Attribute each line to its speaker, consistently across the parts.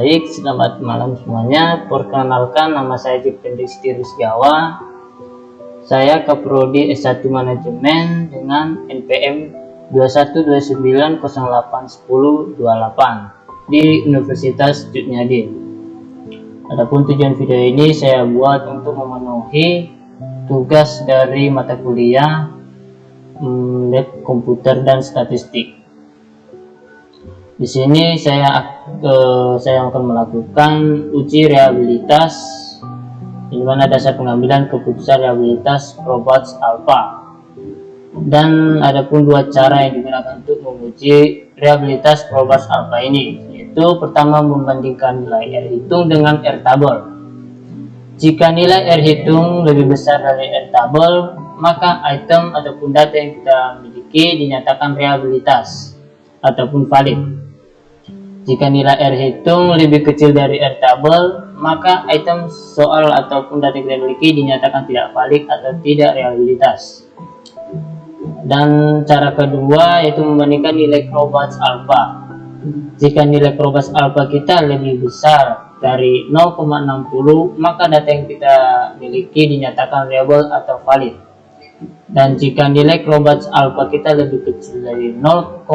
Speaker 1: Baik, selamat malam semuanya. Perkenalkan, nama saya Jependristi Rusjawa. Saya Kaprodi S1 Manajemen dengan NPM 2129081028 di Universitas Jutnyadin. Adapun tujuan video ini saya buat untuk memenuhi tugas dari mata kuliah lab komputer dan statistik. Di sini saya akan melakukan uji reliabilitas, di mana dasar pengambilan keputusan reliabilitas Roberts Alpha. Dan ada pun dua cara yang digunakan untuk menguji reliabilitas Roberts Alpha ini, yaitu pertama membandingkan nilai R hitung dengan R tabel. Jika nilai R hitung lebih besar dari R tabel, maka item ataupun data yang kita miliki dinyatakan reliabilitas ataupun valid. Jika nilai R hitung lebih kecil dari R tabel, maka item soal ataupun data yang kita miliki dinyatakan tidak valid atau tidak reliabilitas. Dan cara kedua yaitu membandingkan nilai Roberts Alpha. Jika nilai Roberts Alpha kita lebih besar dari 0,60, maka data yang kita miliki dinyatakan reliable atau valid. Dan jika nilai Roberts Alpha kita lebih kecil dari 0,60,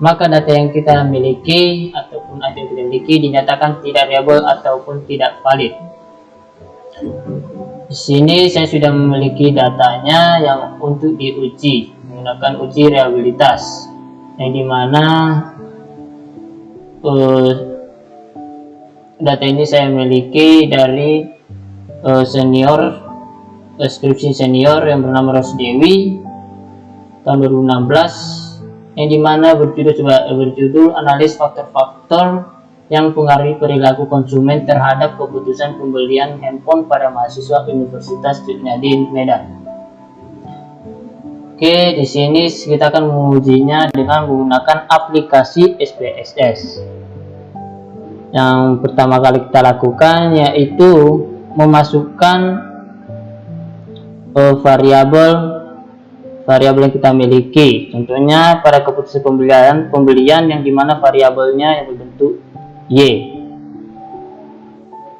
Speaker 1: maka data yang kita miliki ataupun data yang kita miliki dinyatakan tidak reliable ataupun tidak valid. Di sini saya sudah memiliki datanya yang untuk diuji menggunakan uji reliabilitas, yang dimana data ini saya miliki dari skripsi senior yang bernama Rosdewi tahun 2016, yang dimana berjudul analis faktor-faktor yang mempengaruhi perilaku konsumen terhadap keputusan pembelian handphone pada mahasiswa Universitas Jutnyadin Medan. Oke, di sini kita akan mengujinya dengan menggunakan aplikasi SPSS. Yang pertama kali kita lakukan yaitu memasukkan variabel yang kita miliki. Contohnya pada keputusan pembelian yang dimana variabelnya yang berbentuk Y.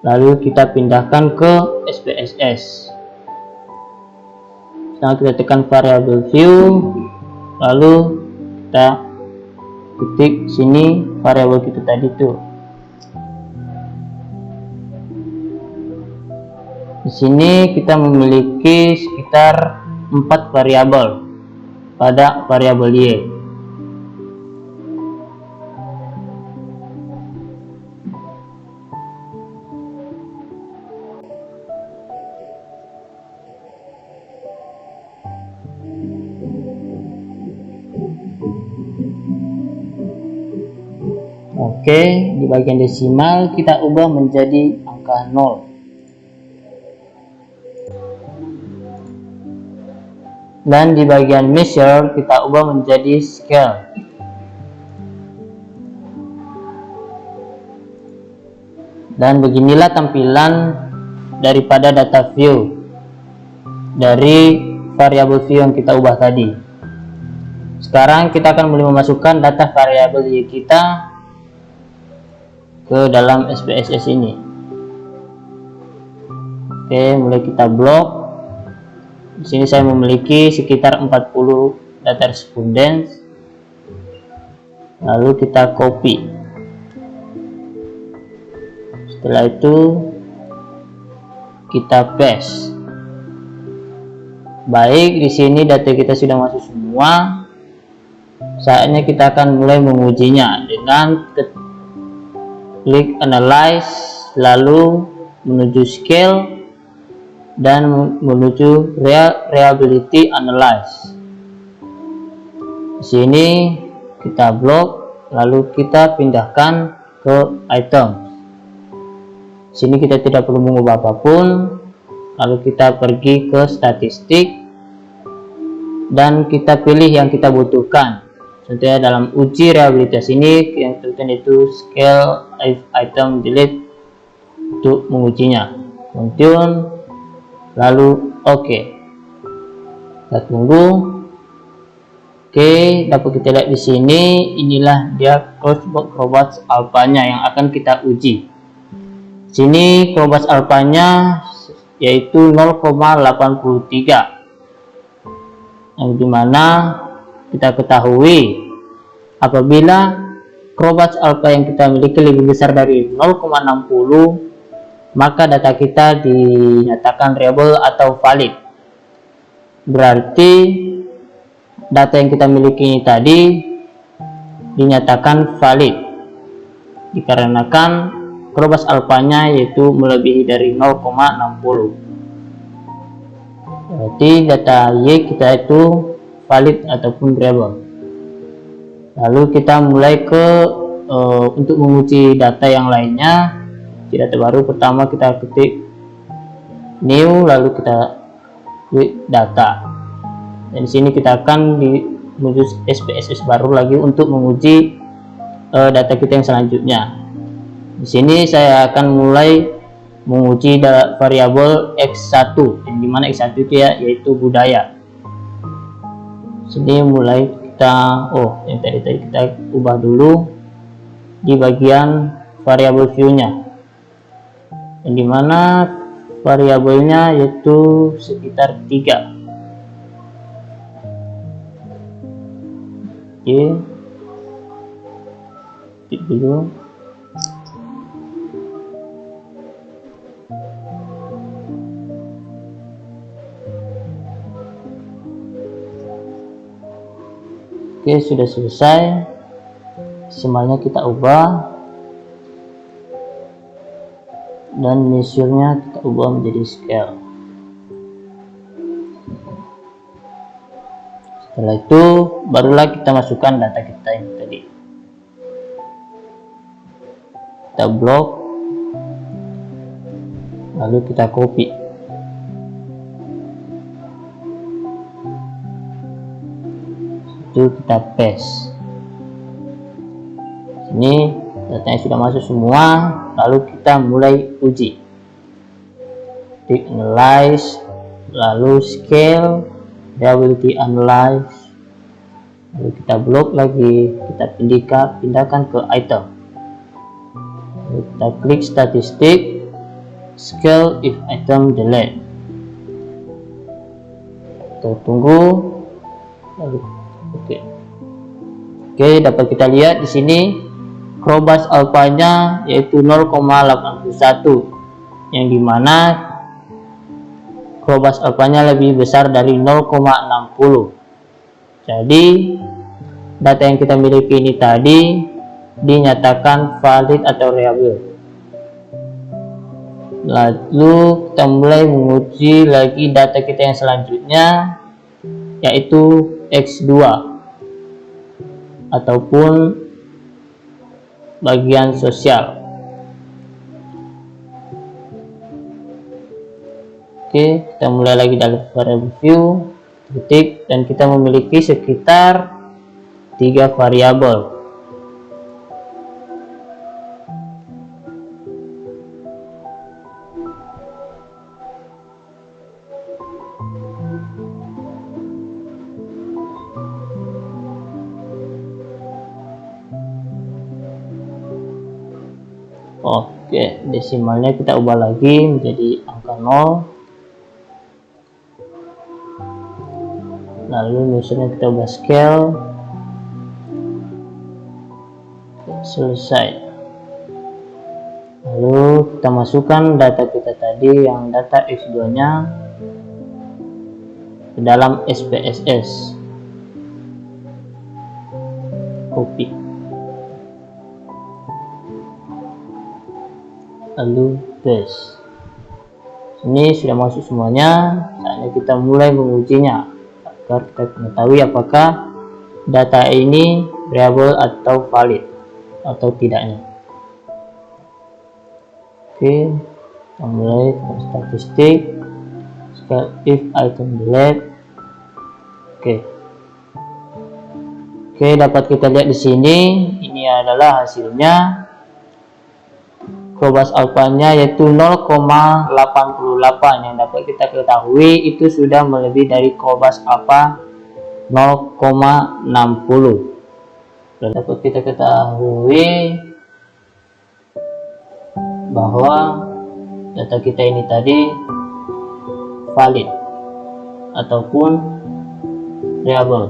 Speaker 1: Lalu kita pindahkan ke SPSS. Sekarang kita tekan variable view, lalu kita ketik sini variabel kita tadi tuh. Di sini kita memiliki sekitar 4 variabel pada variabel Y. Oke, di bagian desimal kita ubah menjadi angka 0. Dan di bagian measure kita ubah menjadi scale. Dan beginilah tampilan daripada data view dari variabel view yang kita ubah tadi. Sekarang kita akan mulai memasukkan data variabel Y kita ke dalam SPSS ini. Oke, mulai kita blok. Di sini saya memiliki sekitar 40 data responden. Lalu kita copy. Setelah itu kita paste. Baik, di sini data kita sudah masuk semua. Saatnya kita akan mulai mengujinya dengan klik analyze, lalu menuju scale dan menuju reliability analyze. Di sini kita blok, lalu kita pindahkan ke item. Di sini kita tidak perlu mengubah apapun, lalu kita pergi ke statistik dan kita pilih yang kita butuhkan. Contohnya dalam uji reliabilitas ini yang tentunya itu scale item delete untuk mengujinya. Continue, lalu oke. Kita tunggu. Oke, dapat kita lihat di sini, inilah dia Crowbus alpha-nya yang akan kita uji. Sini Crowbus alpha-nya yaitu 0,83, yang dimana kita ketahui apabila Crowbus alpha yang kita miliki lebih besar dari 0,60, maka data kita dinyatakan reliable atau valid. Berarti data yang kita miliki ini tadi dinyatakan valid dikarenakan Crowbus alpha-nya yaitu melebihi dari 0,60. Berarti data Y kita itu valid ataupun reliable. Lalu kita mulai ke untuk menguji data yang lainnya. Di data baru pertama kita ketik new, lalu kita klik data. Dan di sini kita akan menuju SPSS baru lagi untuk menguji data kita yang selanjutnya. Di sini saya akan mulai menguji variabel X1, yang dimana X1 itu yaitu budaya. Sini mulai kita yang tadi kita ubah dulu di bagian variabel view-nya, yang dimana variabelnya yaitu sekitar 3. Oke, klik dulu. Oke, sudah selesai. Semuanya kita ubah dan measure-nya kita ubah menjadi scale. Setelah itu barulah kita masukkan data kita yang tadi. Kita blok, lalu kita copy. Itu kita paste. Ini datanya sudah masuk semua, lalu kita mulai uji. Klik analyze, lalu scale, reliability analyze, lalu kita blok lagi, kita pindahkan ke item. Lalu kita klik statistik, scale if item delete. Kita tunggu. Lalu Oke, dapat kita lihat di sini Crowbus alpha-nya yaitu 0,81, yang dimana Crowbus alpha-nya lebih besar dari 0,60. Jadi data yang kita miliki ini tadi dinyatakan valid atau reliable. Lalu kita mulai menguji lagi data kita yang selanjutnya, yaitu X2 ataupun bagian sosial. Oke, kita mulai lagi dari variable view, ketik, dan kita memiliki sekitar 3 variabel. Oke, desimalnya kita ubah lagi menjadi angka 0. Lalu misalnya kita ubah scale. Selesai. Lalu kita masukkan data kita tadi yang data X2 nya ke dalam SPSS. Copy. Lalu paste. Ini sudah masuk semuanya. Saatnya kita mulai mengujinya agar kita mengetahui apakah data ini reliable atau valid atau tidaknya. Oke, kita mulai ke statistik, scale if item delete. Oke, dapat kita lihat di sini. Ini adalah hasilnya. Crowbus alpha-nya yaitu 0,88, yang dapat kita ketahui itu sudah melebihi dari Crowbus alpha 0,60. Dan dapat kita ketahui bahwa data kita ini tadi valid ataupun variabel.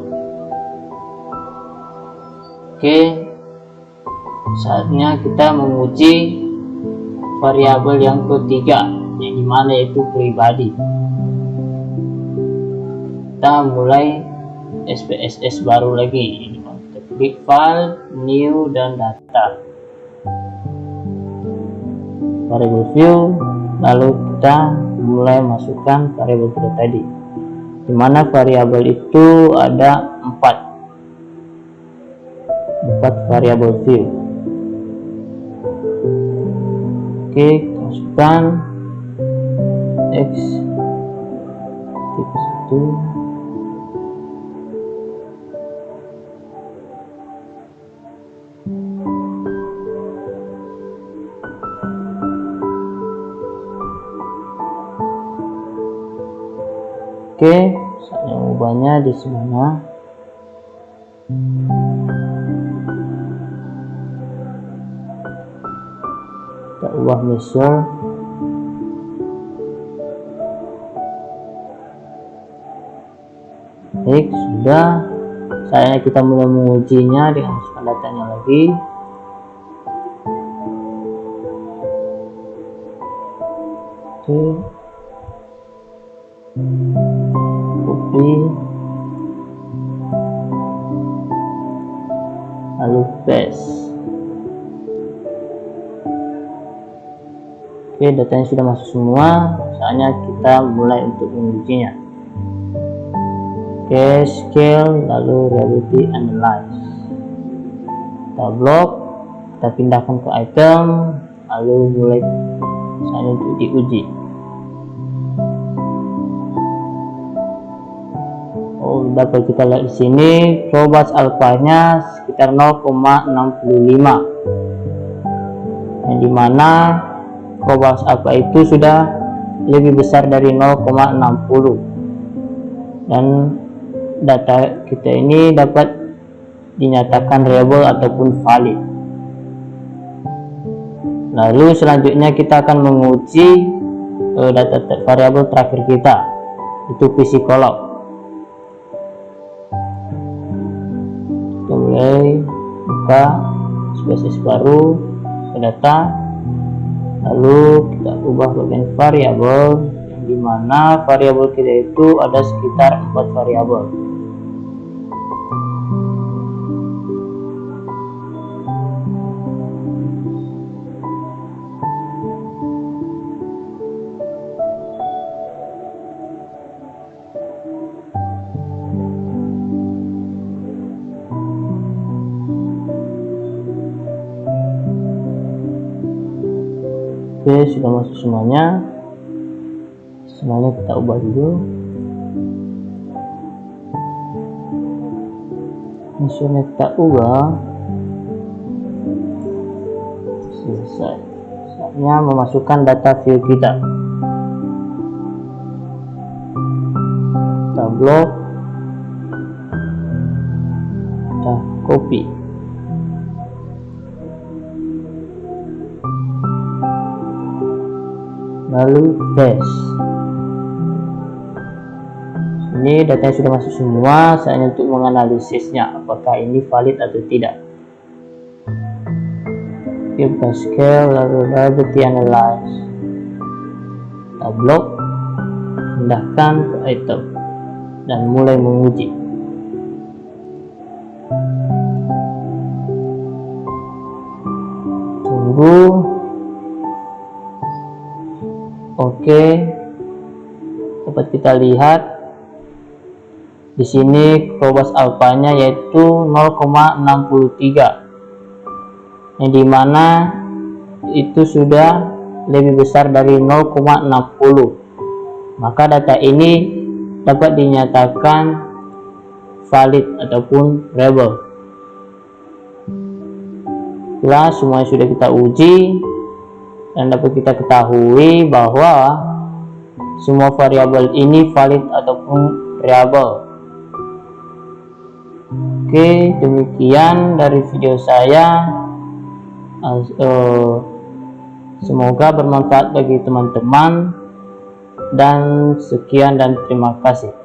Speaker 1: Oke, saatnya kita menguji variabel yang ketiga, yang dimana yaitu pribadi. Kita mulai SPSS baru lagi. Kita klik file, new, dan data, variable view, lalu kita mulai masukkan variabel kita tadi, dimana variabel itu ada 4 variabel view. Oke, kita masukkan x tipe 1, oke, saya ubahnya di sana. Kita ubah measure. Baik, sudah. Saatnya kita mulai mengujinya dengan masukkan datanya lagi. Oke, copy, lalu paste. Oke, datanya sudah masuk semua. Saatnya kita mulai untuk mengujinya. Oke, scale, lalu reality analyze. Kita blok, kita pindahkan ke item, lalu mulai saatnya untuk diuji. Dapat kita lihat di sini Cobas alfanya sekitar 0,65, yang dimana Cobas alfa itu sudah lebih besar dari 0,60, dan data kita ini dapat dinyatakan reliable ataupun valid. Lalu selanjutnya kita akan menguji data variabel terakhir kita, itu psikolog. Kita mulai buka spesies baru ke data, lalu kita ubah bagian variabel, yang dimana variabel kita itu ada sekitar 4 variabel. Oke, sudah masuk semuanya. Semuanya kita ubah dulu. Misalnya kita ubah. Selesai. Saatnya memasukkan data view kita. Kita blok. Kita copy. Lalu paste. Ini datanya sudah masuk semua. Saatnya untuk menganalisisnya, apakah ini valid atau tidak. Kita scale, lalu reality analyze. Kita blok, pindahkan ke item, dan mulai menguji. Tunggu. Oke, dapat kita lihat di sini Cobas alfanya yaitu 0,63, yang dimana itu sudah lebih besar dari 0,60. Maka data ini dapat dinyatakan valid ataupun reliable. Setelah semuanya sudah kita uji, dan dapat kita ketahui bahwa semua variabel ini valid ataupun reliable. Oke, demikian dari video saya. Semoga bermanfaat bagi teman-teman, dan sekian dan terima kasih.